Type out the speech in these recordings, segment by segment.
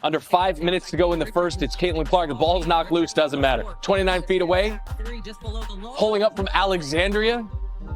Under 5 minutes to go in the first. It's Caitlin Clark. The ball's knocked loose. Doesn't matter. 29 feet away. Pulling up from Alexandria.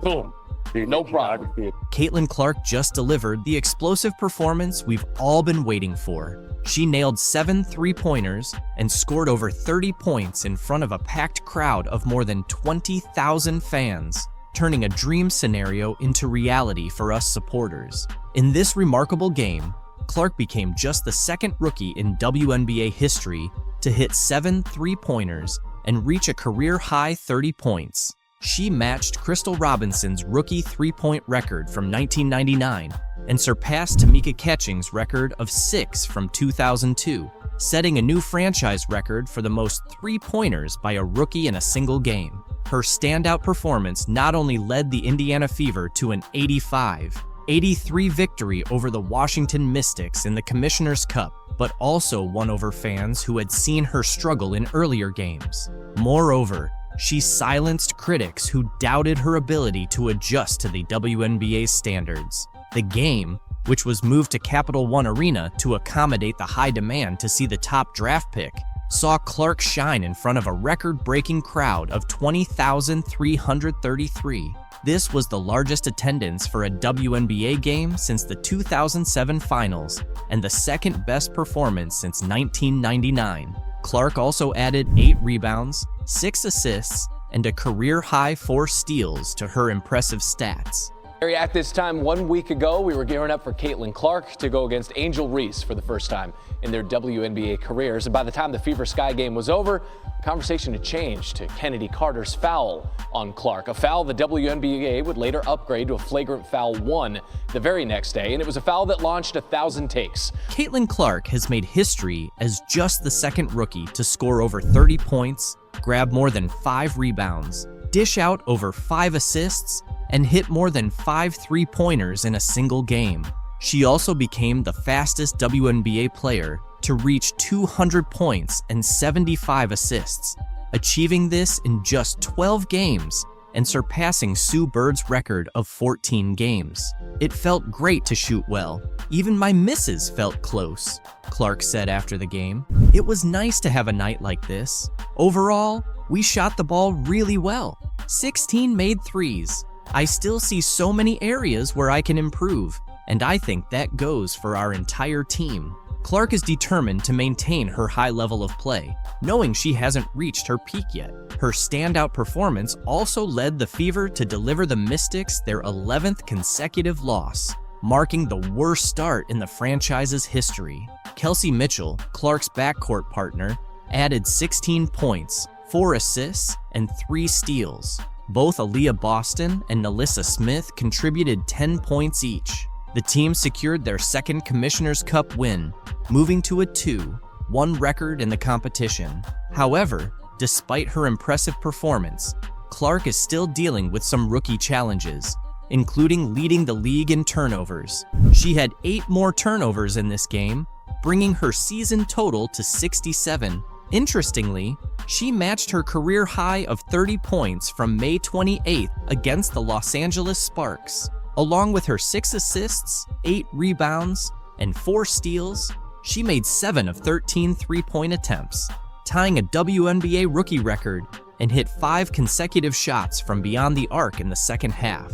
Boom. No problem. Caitlin Clark just delivered the explosive performance we've all been waiting for. She nailed 7 three-pointers and scored over 30 points in front of a packed crowd of more than 20,000 fans, turning a dream scenario into reality for us supporters. In this remarkable game, Clark became just the second rookie in WNBA history to hit 7 three-pointers and reach a career-high 30 points. She matched Crystal Robinson's rookie three-point record from 1999 and surpassed Tamika Catching's record of 6 from 2002, setting a new franchise record for the most three-pointers by a rookie in a single game. Her standout performance not only led the Indiana Fever to an 85-83 victory over the Washington Mystics in the Commissioner's Cup, but also won over fans who had seen her struggle in earlier games. Moreover, she silenced critics who doubted her ability to adjust to the WNBA standards. The game, which was moved to Capital One Arena to accommodate the high demand to see the top draft pick, saw Clark shine in front of a record-breaking crowd of 20,333. This was the largest attendance for a WNBA game since the 2007 finals and the second-best performance since 1999. Clark also added 8 rebounds, 6 assists, and a career-high 4 steals to her impressive stats. At this time 1 week ago, we were gearing up for Caitlin Clark to go against Angel Reese for the first time in their WNBA careers. And by the time the Fever Sky game was over, the conversation had changed to Kennedy Carter's foul on Clark, a foul the WNBA would later upgrade to a flagrant foul 1 the very next day, and it was a foul that launched 1,000 takes. Caitlin Clark has made history as just the second rookie to score over 30 points, grab more than 5 rebounds, dish out over 5 assists, and hit more than 5 three-pointers in a single game. She also became the fastest WNBA player to reach 200 points and 75 assists, achieving this in just 12 games and surpassing Sue Bird's record of 14 games. "It felt great to shoot well. Even my misses felt close," Clark said after the game. "It was nice to have a night like this. Overall, we shot the ball really well. 16 made threes. I still see so many areas where I can improve, and I think that goes for our entire team." Clark is determined to maintain her high level of play, knowing she hasn't reached her peak yet. Her standout performance also led the Fever to deliver the Mystics their 11th consecutive loss, marking the worst start in the franchise's history. Kelsey Mitchell, Clark's backcourt partner, added 16 points, 4 assists, and 3 steals. Both Aaliyah Boston and Nalissa Smith contributed 10 points each. The team secured their second Commissioner's Cup win, moving to a 2-1 record in the competition. However, despite her impressive performance, Clark is still dealing with some rookie challenges, including leading the league in turnovers. She had 8 more turnovers in this game, bringing her season total to 67. Interestingly, she matched her career high of 30 points from May 28th against the Los Angeles Sparks. Along with her 6 assists, 8 rebounds, and 4 steals, she made 7 of 13 three-point attempts, tying a WNBA rookie record, and hit 5 consecutive shots from beyond the arc in the second half.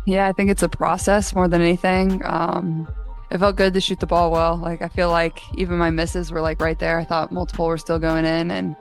Yeah, I think it's a process more than anything. It felt good to shoot the ball well. Like, I feel like even my misses were like right there. I thought multiple were still going in, and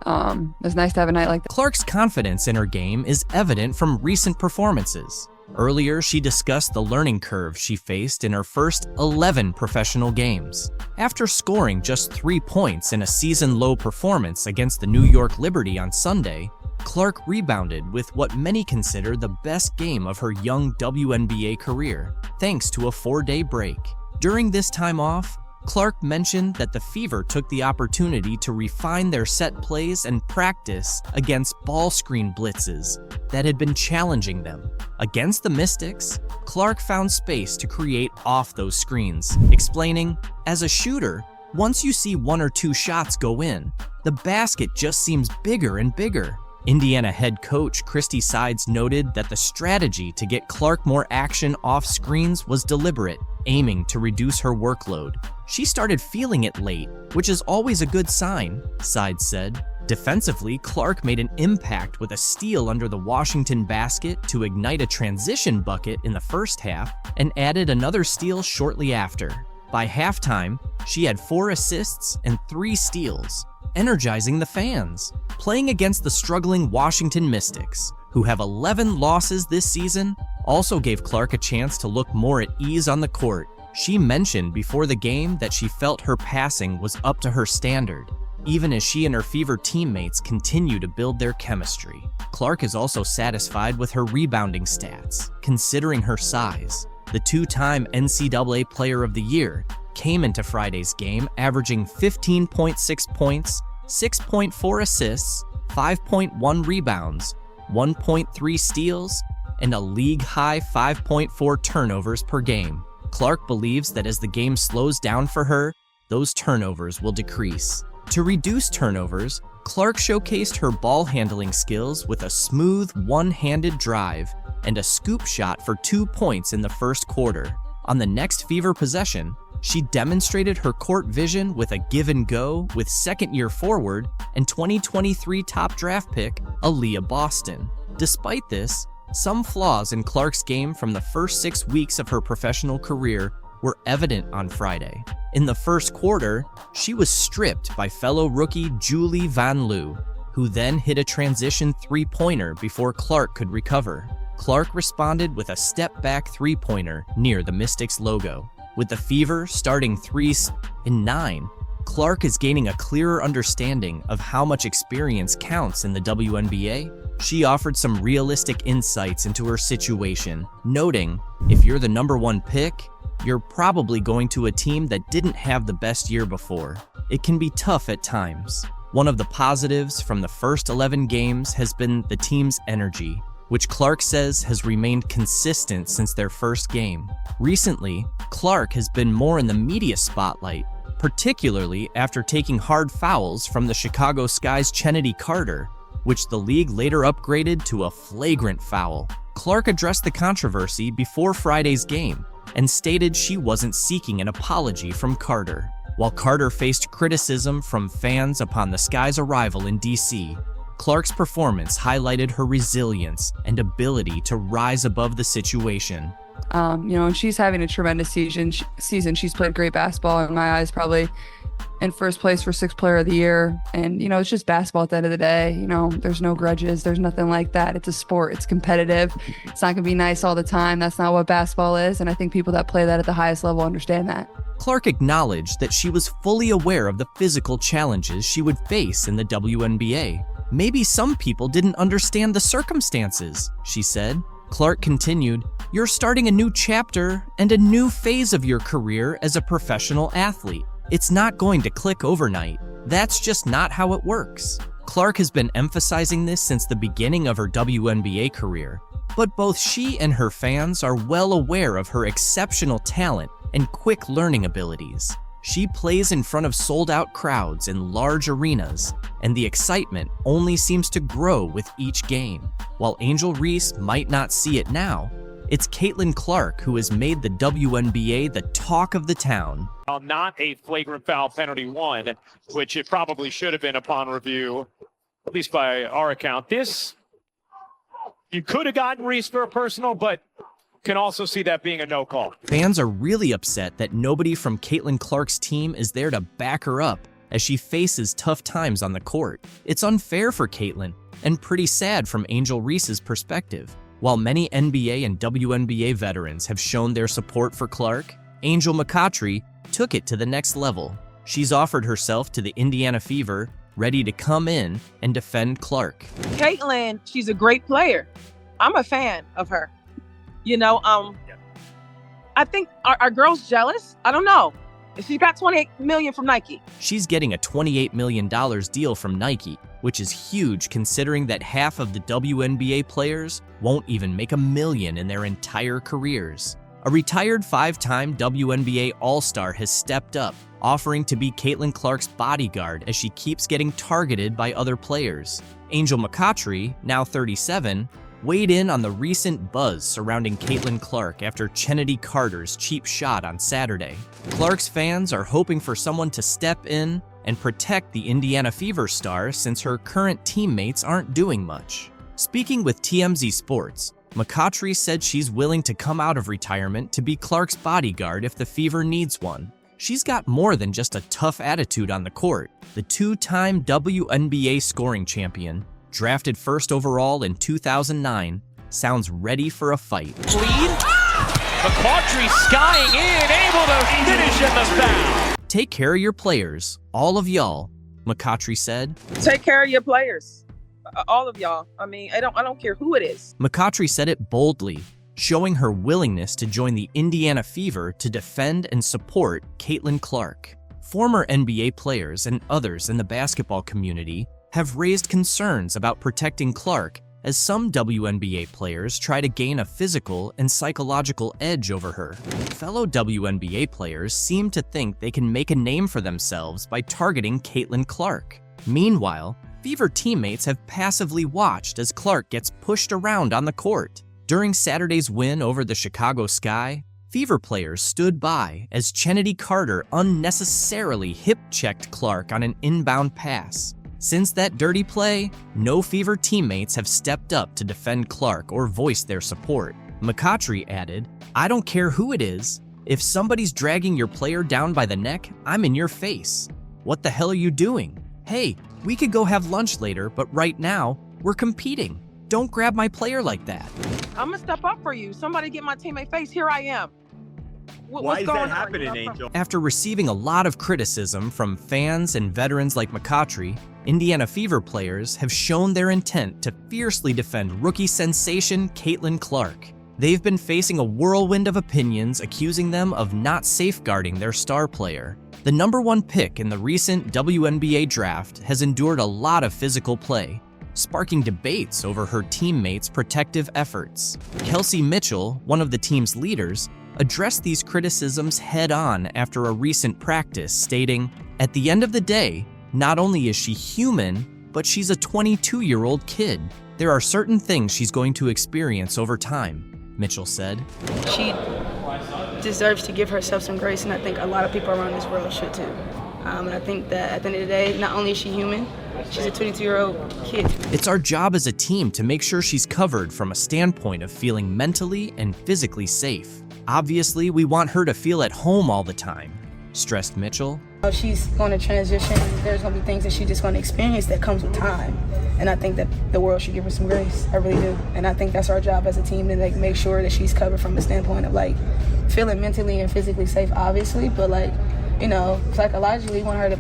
it was nice to have a night like that. Clark's confidence in her game is evident from recent performances. Earlier, she discussed the learning curve she faced in her first 11 professional games. After scoring just 3 points in a season-low performance against the New York Liberty on Sunday, Clark rebounded with what many consider the best game of her young WNBA career, thanks to a 4-day break. During this time off, Clark mentioned that the Fever took the opportunity to refine their set plays and practice against ball screen blitzes that had been challenging them. Against the Mystics, Clark found space to create off those screens, explaining, "As a shooter, once you see 1 or 2 shots go in, the basket just seems bigger and bigger." Indiana head coach Christy Sides noted that the strategy to get Clark more action off screens was deliberate, aiming to reduce her workload. She started feeling it late, which is always a good sign, Sides said. Defensively, Clark made an impact with a steal under the Washington basket to ignite a transition bucket in the first half and added another steal shortly after. By halftime, she had 4 assists and 3 steals, energizing the fans. Playing against the struggling Washington Mystics, who have 11 losses this season, also gave Clark a chance to look more at ease on the court. She mentioned before the game that she felt her passing was up to her standard, even as she and her Fever teammates continue to build their chemistry. Clark is also satisfied with her rebounding stats, considering her size. The 2-time NCAA Player of the Year came into Friday's game averaging 15.6 points, 6.4 assists, 5.1 rebounds, 1.3 steals, and a league-high 5.4 turnovers per game. Clark believes that as the game slows down for her, those turnovers will decrease. To reduce turnovers, Clark showcased her ball handling skills with a smooth one-handed drive and a scoop shot for 2 points in the first quarter. On the next Fever possession, she demonstrated her court vision with a give and go with second-year forward and 2023 top draft pick, Aaliyah Boston. Despite this, some flaws in Clark's game from the first 6 weeks of her professional career were evident on Friday. In the first quarter, she was stripped by fellow rookie Julie Van Loo, who then hit a transition three-pointer before Clark could recover. Clark responded with a step-back three-pointer near the Mystics logo. With the Fever starting 3s in 9, Clark is gaining a clearer understanding of how much experience counts in the WNBA. She offered some realistic insights into her situation, noting, if you're the #1 pick, you're probably going to a team that didn't have the best year before. It can be tough at times. One of the positives from the first 11 games has been the team's energy, which Clark says has remained consistent since their first game. Recently, Clark has been more in the media spotlight, particularly after taking hard fouls from the Chicago Sky's Chennedy Carter, which the league later upgraded to a flagrant foul. Clark addressed the controversy before Friday's game and stated she wasn't seeking an apology from Carter. While Carter faced criticism from fans upon the Sky's arrival in DC, Clark's performance highlighted her resilience and ability to rise above the situation. And she's having a tremendous season. She's played great basketball in my eyes, probably in first place for 6th player of the year. And, it's just basketball at the end of the day. There's no grudges. There's nothing like that. It's a sport. It's competitive. It's not going to be nice all the time. That's not what basketball is. And I think people that play that at the highest level understand that. Clark acknowledged that she was fully aware of the physical challenges she would face in the WNBA. Maybe some people didn't understand the circumstances, she said. Clark continued, "You're starting a new chapter and a new phase of your career as a professional athlete. It's not going to click overnight. That's just not how it works." Clark has been emphasizing this since the beginning of her WNBA career, but both she and her fans are well aware of her exceptional talent and quick learning abilities. She plays in front of sold-out crowds in large arenas, and the excitement only seems to grow with each game. While Angel Reese might not see it now, it's Caitlin Clark who has made the WNBA the talk of the town. Not a flagrant foul penalty one, which it probably should have been upon review, at least by our account. This, you could have gotten Reese for a personal, but can also see that being a no call. Fans are really upset that nobody from Caitlin Clark's team is there to back her up as she faces tough times on the court. It's unfair for Caitlin and pretty sad from Angel Reese's perspective. While many NBA and WNBA veterans have shown their support for Clark, Angel McCoughtry took it to the next level. She's offered herself to the Indiana Fever, ready to come in and defend Clark. Caitlin, she's a great player. I'm a fan of her. I think our girl's jealous. I don't know. She got $28 million from Nike. She's getting a $28 million deal from Nike, which is huge considering that half of the WNBA players won't even make $1 million in their entire careers. A retired 5-time WNBA All-Star has stepped up, offering to be Caitlin Clark's bodyguard as she keeps getting targeted by other players. Angel McCoughtry, now 37, weighed in on the recent buzz surrounding Caitlin Clark after Chennedy Carter's cheap shot on Saturday. Clark's fans are hoping for someone to step in and protect the Indiana Fever star since her current teammates aren't doing much. Speaking with TMZ Sports, McCautry said she's willing to come out of retirement to be Clark's bodyguard if the Fever needs one. She's got more than just a tough attitude on the court. The two-time WNBA scoring champion, drafted first overall in 2009, sounds ready for a fight. Lead. McCautry skying in, able to finish in the foul. Take care of your players, all of y'all, McCautry said. Take care of your players, all of y'all. I mean, I don't care who it is. McCautry said it boldly, showing her willingness to join the Indiana Fever to defend and support Caitlin Clark. Former NBA players and others in the basketball community have raised concerns about protecting Clark as some WNBA players try to gain a physical and psychological edge over her. Fellow WNBA players seem to think they can make a name for themselves by targeting Caitlin Clark. Meanwhile, Fever teammates have passively watched as Clark gets pushed around on the court. During Saturday's win over the Chicago Sky, Fever players stood by as Chennedy Carter unnecessarily hip-checked Clark on an inbound pass. Since that dirty play, no Fever teammates have stepped up to defend Clark or voice their support. McCautry added, "I don't care who it is. If somebody's dragging your player down by the neck, I'm in your face. What the hell are you doing? Hey, we could go have lunch later, but right now, we're competing. Don't grab my player like that." I'm gonna step up for you. Somebody get my teammate face. Here I am. Why is that happening, Angel? After receiving a lot of criticism from fans and veterans like McCautry, Indiana Fever players have shown their intent to fiercely defend rookie sensation Caitlin Clark. They've been facing a whirlwind of opinions accusing them of not safeguarding their star player. The #1 pick in the recent WNBA draft has endured a lot of physical play, sparking debates over her teammates' protective efforts. Kelsey Mitchell, one of the team's leaders, addressed these criticisms head-on after a recent practice, stating, "At the end of the day, not only is she human, but she's a 22-year-old kid. There are certain things she's going to experience over time," Mitchell said. She deserves to give herself some grace, and I think a lot of people around this world should too. And I think that at the end of the day, not only is she human, she's a 22-year-old kid. It's our job as a team to make sure she's covered from a standpoint of feeling mentally and physically safe. Obviously, we want her to feel at home all the time, stressed Mitchell. She's going to transition. There's going to be things that she's just going to experience that comes with time. And I think that the world should give her some grace. I really do. And I think that's our job as a team to make sure that she's covered from the standpoint of feeling mentally and physically safe, obviously. But psychologically, we want her to,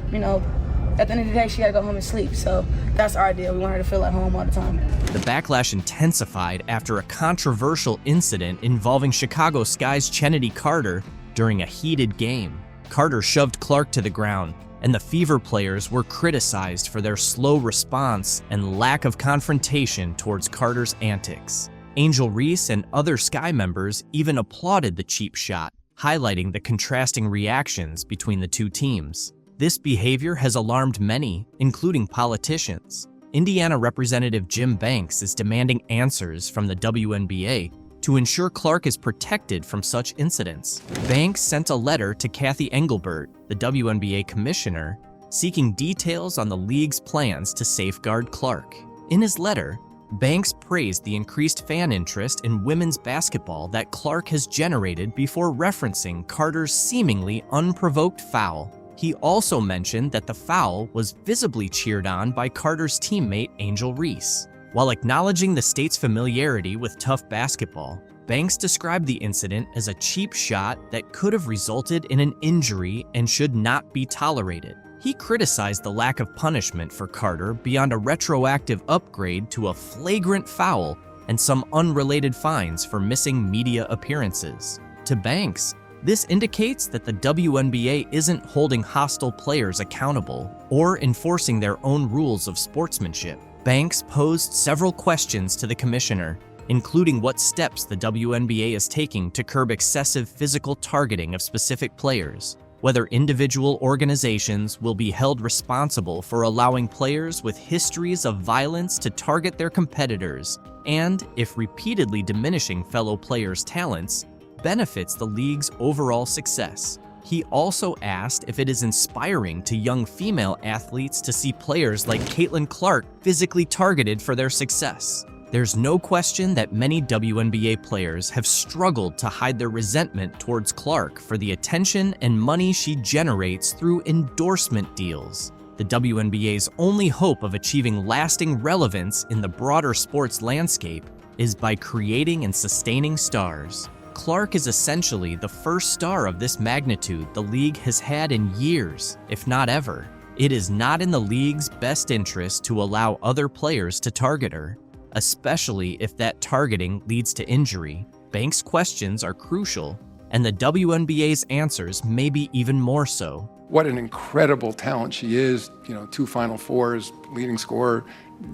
at the end of the day, she got to go home and sleep. So that's our deal. We want her to feel at home all the time. The backlash intensified after a controversial incident involving Chicago Sky's Chennedy Carter during a heated game. Carter shoved Clark to the ground, and the Fever players were criticized for their slow response and lack of confrontation towards Carter's antics. Angel Reese and other Sky members even applauded the cheap shot, highlighting the contrasting reactions between the two teams. This behavior has alarmed many, including politicians. Indiana Representative Jim Banks is demanding answers from the WNBA to ensure Clark is protected from such incidents. Banks sent a letter to Kathy Engelbert, the WNBA commissioner, seeking details on the league's plans to safeguard Clark. In his letter, Banks praised the increased fan interest in women's basketball that Clark has generated before referencing Carter's seemingly unprovoked foul. He also mentioned that the foul was visibly cheered on by Carter's teammate Angel Reese. While acknowledging the state's familiarity with tough basketball, Banks described the incident as a cheap shot that could have resulted in an injury and should not be tolerated. He criticized the lack of punishment for Carter beyond a retroactive upgrade to a flagrant foul and some unrelated fines for missing media appearances. To Banks, this indicates that the WNBA isn't holding hostile players accountable or enforcing their own rules of sportsmanship. Banks posed several questions to the commissioner, including what steps the WNBA is taking to curb excessive physical targeting of specific players. whether individual organizations will be held responsible for allowing players with histories of violence to target their competitors, and if repeatedly diminishing fellow players' talents benefits the league's overall success. He also asked if it is inspiring to young female athletes to see players like Caitlin Clark physically targeted for their success. There's no question that many WNBA players have struggled to hide their resentment towards Clark for the attention and money she generates through endorsement deals. The WNBA's only hope of achieving lasting relevance in the broader sports landscape is by creating and sustaining stars. Clark is essentially the first star of this magnitude the league has had in years, if not ever. It is not in the league's best interest to allow other players to target her, especially if that targeting leads to injury. Banks' questions are crucial, and the WNBA's answers may be even more so. What an incredible talent she is, 2 Final Fours, leading scorer,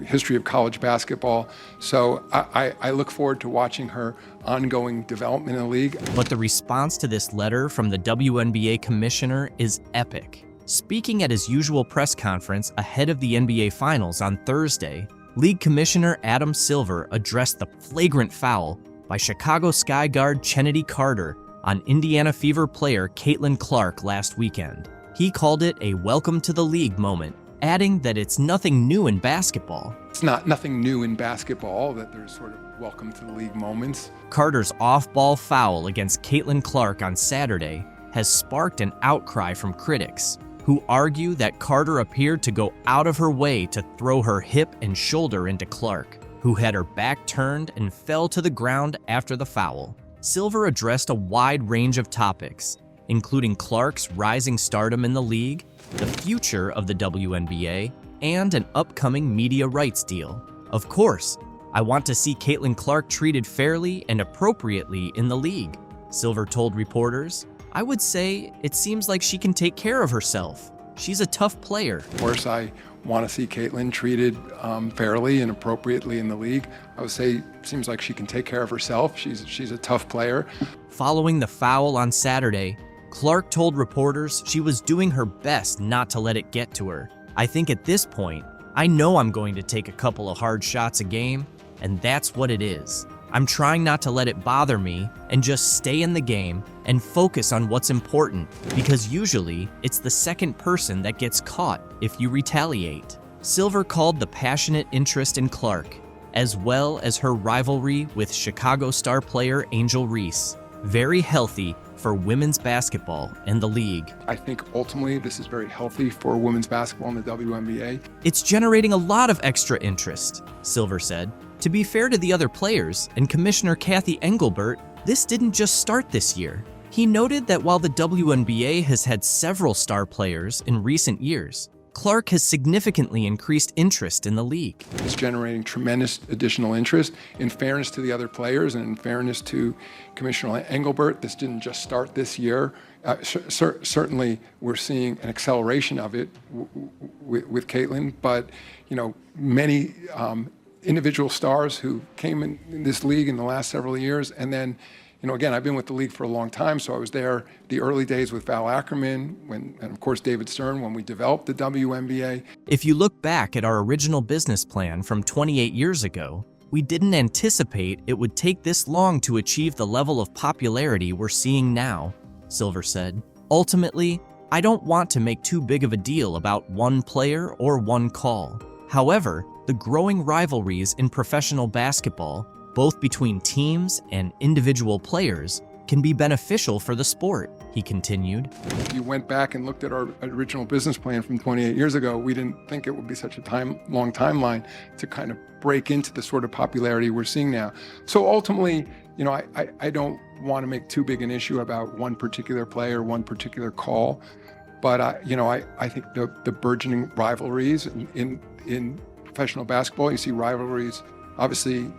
history of college basketball. So I look forward to watching her ongoing development in the league. But the response to this letter from the WNBA commissioner is epic. Speaking at his usual press conference ahead of the NBA Finals on Thursday, League Commissioner Adam Silver addressed the flagrant foul by Chicago Sky guard Chennedy Carter on Indiana Fever player Caitlin Clark last weekend. He called it a welcome to the league moment, adding that it's nothing new in basketball. It's nothing new in basketball that there's sort of welcome to the league moments. Carter's off-ball foul against Caitlin Clark on Saturday has sparked an outcry from critics, who argue that Carter appeared to go out of her way to throw her hip and shoulder into Clark, who had her back turned and fell to the ground after the foul. Silver addressed a wide range of topics, including Clark's rising stardom in the league, the future of the WNBA, and an upcoming media rights deal. Of course, I want to see Caitlin Clark treated fairly and appropriately in the league, Silver told reporters. I would say it seems like she can take care of herself. She's a tough player. Of course, I want to see Caitlin treated fairly and appropriately in the league. I would say it seems like she can take care of herself. She's a tough player. Following the foul on Saturday, Clark told reporters she was doing her best not to let it get to her. I think at this point, I know I'm going to take a couple of hard shots a game, and that's what it is. I'm trying not to let it bother me and just stay in the game and focus on what's important, because usually it's the second person that gets caught if you retaliate. Silver called the passionate interest in Clark, as well as her rivalry with Chicago star player Angel Reese, very healthy for women's basketball and the league. I think ultimately this is very healthy for women's basketball in the WNBA. It's generating a lot of extra interest, Silver said. To be fair to the other players and Commissioner Kathy Engelbert, this didn't just start this year. He noted that while the WNBA has had several star players in recent years, Clark has significantly increased interest in the league. It's generating tremendous additional interest. In fairness to the other players and in fairness to Commissioner Engelbert, this didn't just start this year. Certainly, we're seeing an acceleration of it with Caitlin, but many individual stars who came in this league in the last several years, and then again, I've been with the league for a long time, so I was there the early days with Val Ackerman, and of course David Stern when we developed the WNBA. If you look back at our original business plan from 28 years ago, we didn't anticipate it would take this long to achieve the level of popularity we're seeing now, Silver said. Ultimately, I don't want to make too big of a deal about one player or one call. However, the growing rivalries in professional basketball, both between teams and individual players, can be beneficial for the sport, he continued. If you went back and looked at our original business plan from 28 years ago, we didn't think it would be such a long timeline to kind of break into the sort of popularity we're seeing now. So ultimately, I don't want to make too big an issue about one particular player, one particular call, but I think the burgeoning rivalries in professional basketball, you see rivalries obviously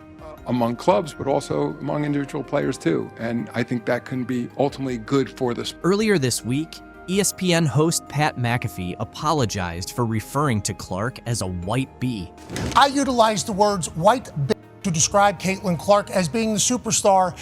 among clubs, but also among individual players too. And I think that can be ultimately good for the sport. Earlier this week, ESPN host Pat McAfee apologized for referring to Clark as a white bee. I utilized the words white bitch to describe Caitlin Clark as being the superstar.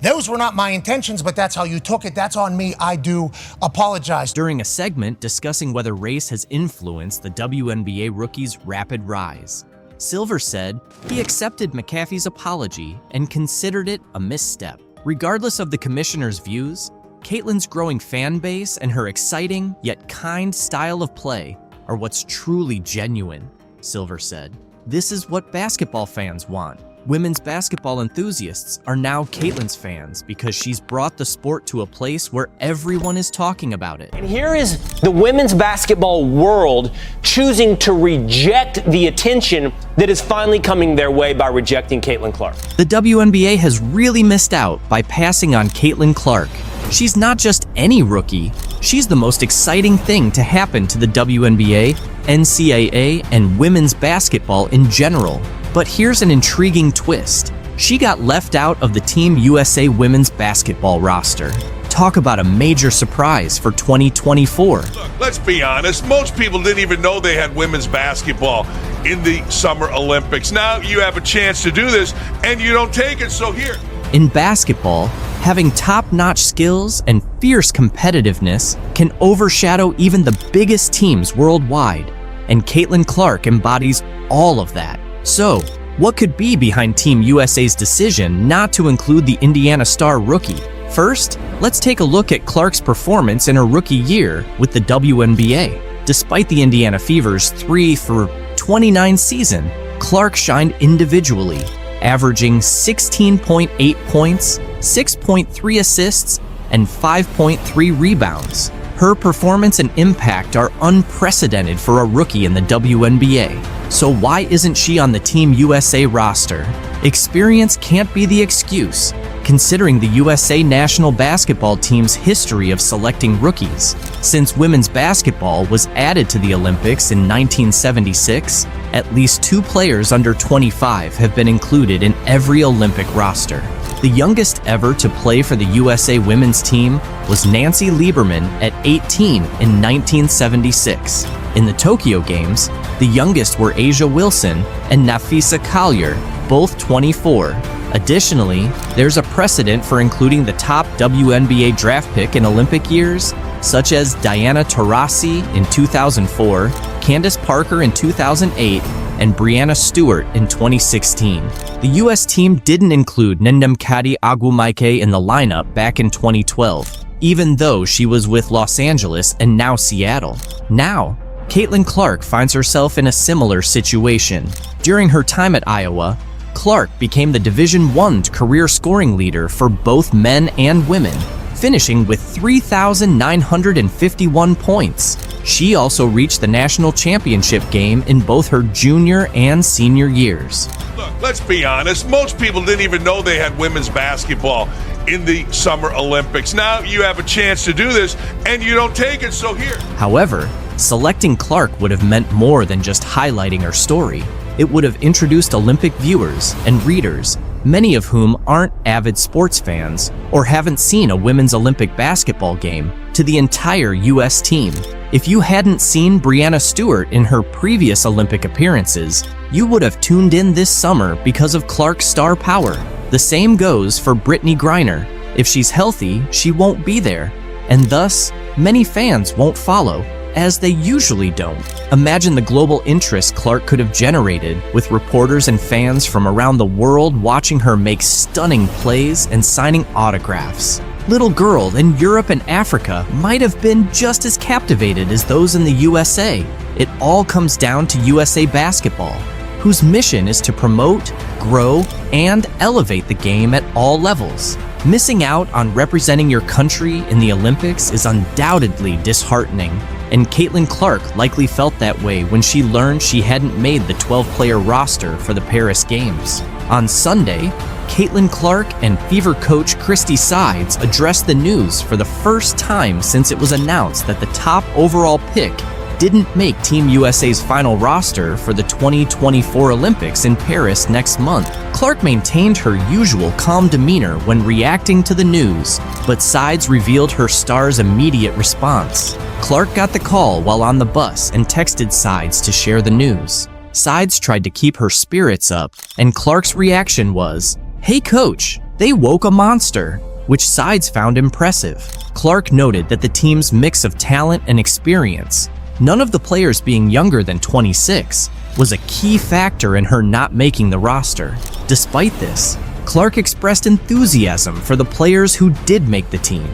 Those were not my intentions, but that's how you took it. That's on me. I do apologize. During a segment discussing whether race has influenced the WNBA rookie's rapid rise, Silver said he accepted McAfee's apology and considered it a misstep. Regardless of the commissioner's views, Caitlin's growing fan base and her exciting yet kind style of play are what's truly genuine, Silver said. This is what basketball fans want. Women's basketball enthusiasts are now Caitlin's fans because she's brought the sport to a place where everyone is talking about it. And here is the women's basketball world choosing to reject the attention that is finally coming their way by rejecting Caitlin Clark. The WNBA has really missed out by passing on Caitlin Clark. She's not just any rookie, she's the most exciting thing to happen to the WNBA, NCAA, and women's basketball in general. But here's an intriguing twist. She got left out of the Team USA women's basketball roster. Talk about a major surprise for 2024. Look, let's be honest, most people didn't even know they had women's basketball in the Summer Olympics. Now you have a chance to do this, and you don't take it, so here. In basketball, having top-notch skills and fierce competitiveness can overshadow even the biggest teams worldwide, and Caitlin Clark embodies all of that. So, what could be behind Team USA's decision not to include the Indiana Star rookie? First, let's take a look at Clark's performance in her rookie year with the WNBA. Despite the Indiana Fever's 3-for-29 season, Clark shined individually, averaging 16.8 points, 6.3 assists, and 5.3 rebounds. Her performance and impact are unprecedented for a rookie in the WNBA. So why isn't she on the Team USA roster? Experience can't be the excuse, considering the USA national basketball team's history of selecting rookies. Since women's basketball was added to the Olympics in 1976, at least 2 players under 25 have been included in every Olympic roster. The youngest ever to play for the USA women's team was Nancy Lieberman at 18 in 1976. In the Tokyo Games, the youngest were Asia Wilson and Nafisa Collier, both 24. Additionally, there's a precedent for including the top WNBA draft pick in Olympic years, such as Diana Taurasi in 2004, Candace Parker in 2008, and Breanna Stewart in 2016. The U.S. team didn't include Ndamukadi Agwumaike in the lineup back in 2012, even though she was with Los Angeles and now Seattle. Now, Caitlin Clark finds herself in a similar situation. During her time at Iowa, Clark became the Division I career scoring leader for both men and women, finishing with 3,951 points. She also reached the national championship game in both her junior and senior years. Look, let's be honest, most people didn't even know they had women's basketball in the Summer Olympics. Now you have a chance to do this, and you don't take it, so here. However, selecting Clark would have meant more than just highlighting her story. It would have introduced Olympic viewers and readers, many of whom aren't avid sports fans or haven't seen a women's Olympic basketball game, to the entire U.S. team. If you hadn't seen Breanna Stewart in her previous Olympic appearances, you would have tuned in this summer because of Clark's star power. The same goes for Brittany Griner. If she's healthy, she won't be there, and thus, many fans won't follow, as they usually don't. Imagine the global interest Clark could have generated, with reporters and fans from around the world watching her make stunning plays and signing autographs. Little girls in Europe and Africa might have been just as captivated as those in the USA. It all comes down to USA Basketball, whose mission is to promote, grow, and elevate the game at all levels. Missing out on representing your country in the Olympics is undoubtedly disheartening, and Caitlin Clark likely felt that way when she learned she hadn't made the 12-player roster for the Paris Games. On Sunday, Caitlin Clark and Fever coach Christy Sides addressed the news for the first time since it was announced that the top overall pick didn't make Team USA's final roster for the 2024 Olympics in Paris next month. Clark maintained her usual calm demeanor when reacting to the news, but Sides revealed her star's immediate response. Clark got the call while on the bus and texted Sides to share the news. Sides tried to keep her spirits up, and Clark's reaction was, "Hey coach, they woke a monster," which Sides found impressive. Clark noted that the team's mix of talent and experience, none of the players being younger than 26, was a key factor in her not making the roster. Despite this, Clark expressed enthusiasm for the players who did make the team.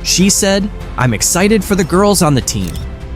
She said, "I'm excited for the girls on the team.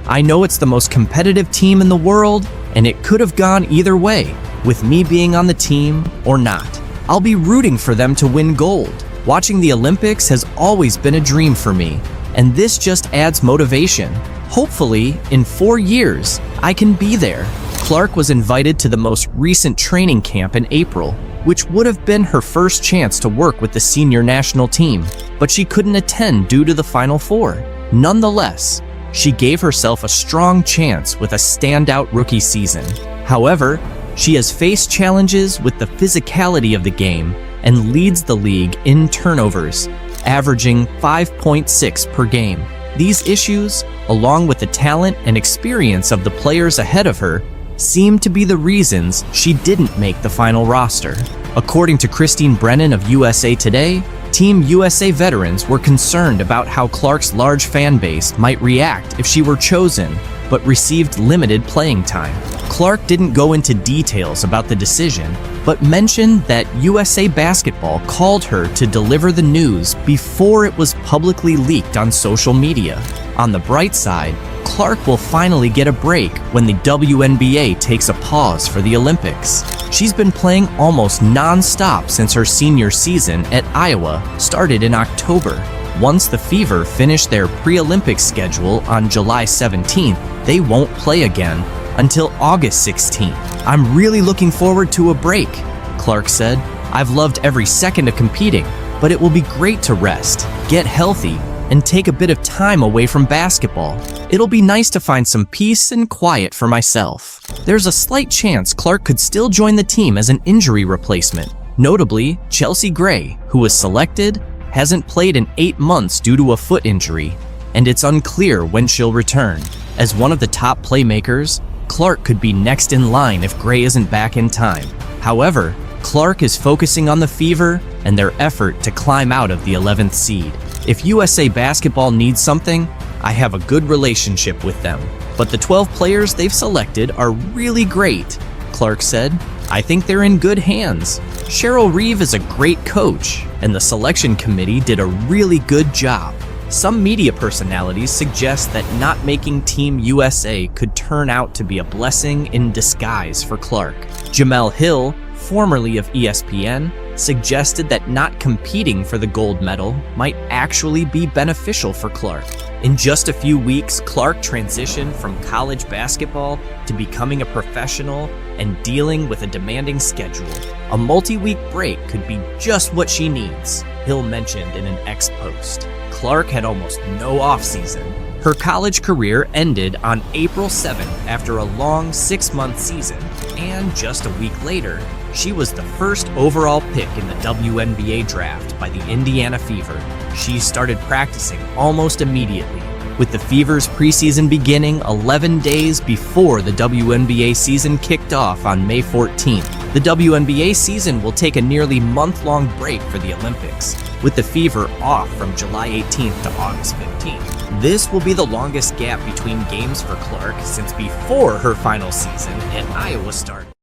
I know it's the most competitive team in the world, and it could have gone either way, with me being on the team or not. I'll be rooting for them to win gold. Watching the Olympics has always been a dream for me, and this just adds motivation. Hopefully, in 4 years, I can be there." Clark was invited to the most recent training camp in April, which would have been her first chance to work with the senior national team, but she couldn't attend due to the Final Four. Nonetheless, she gave herself a strong chance with a standout rookie season. However, she has faced challenges with the physicality of the game and leads the league in turnovers, averaging 5.6 per game. These issues, along with the talent and experience of the players ahead of her, seem to be the reasons she didn't make the final roster. According to Christine Brennan of USA Today, Team USA veterans were concerned about how Clark's large fan base might react if she were chosen, but received limited playing time. Clark didn't go into details about the decision, but mentioned that USA Basketball called her to deliver the news before it was publicly leaked on social media. On the bright side, Clark will finally get a break when the WNBA takes a pause for the Olympics. She's been playing almost non-stop since her senior season at Iowa started in October. Once the Fever finish their pre-Olympic schedule on July 17th, they won't play again until August 16th. "I'm really looking forward to a break," Clark said. "I've loved every second of competing, but it will be great to rest, get healthy, and take a bit of time away from basketball. It'll be nice to find some peace and quiet for myself." There's a slight chance Clark could still join the team as an injury replacement. Notably, Chelsea Gray, who was selected, hasn't played in 8 months due to a foot injury, and it's unclear when she'll return. As one of the top playmakers, Clark could be next in line if Gray isn't back in time. However, Clark is focusing on the Fever and their effort to climb out of the 11th seed. "If USA Basketball needs something, I have a good relationship with them. But the 12 players they've selected are really great," Clark said. "I think they're in good hands. Cheryl Reeve is a great coach, and the selection committee did a really good job." Some media personalities suggest that not making Team USA could turn out to be a blessing in disguise for Clark. Jamel Hill, formerly of ESPN, suggested that not competing for the gold medal might actually be beneficial for Clark. In just a few weeks, Clark transitioned from college basketball to becoming a professional and dealing with a demanding schedule. A multi-week break could be just what she needs, Hill mentioned in an X post. Clark had almost no offseason. Her college career ended on April 7th after a long 6-month season, and just a week later, she was the first overall pick in the WNBA draft by the Indiana Fever. She started practicing almost immediately, with the Fever's preseason beginning 11 days before the WNBA season kicked off on May 14th. The WNBA season will take a nearly month-long break for the Olympics, with the Fever off from July 18th to August 15th. This will be the longest gap between games for Clark since before her final season at Iowa started.